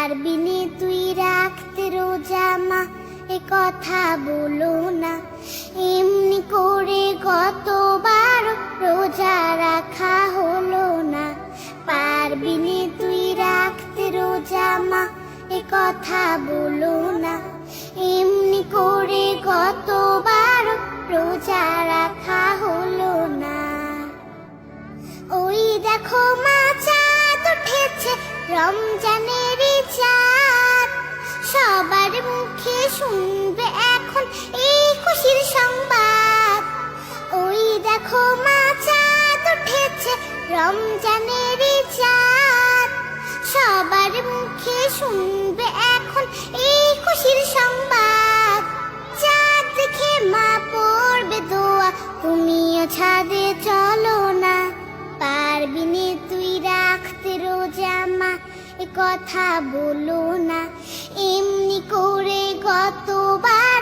পারবি নে তুই রাখতে রোজা মা, এ কথা বলো না। এমনি করে কতবার রোজা রাখা হলো না। পারবি নে তুই রাখতে রোজা মা, এ কথা বলো না। এমনি করে কতবার রোজা রাখা হলো না। ওই দেখো মা চাঁদ উঠেছে, রমজানেরই চাঁদ। সবার মুখে শুনবে এখন এই খুশির সংবাদ। ওই দেখো মা চাঁদ উঠেছে, রমজানেরই চাঁদ। সবার মুখে শুনবে এখন এই খুশির সংবাদ। চাঁদ দেখে মা পড়বে দোয়া, তুমিও ছাদে চলো না। পারবি নে তুই রাখতে রোজা মা, এ কথা বলো না। এমনি করে কতবার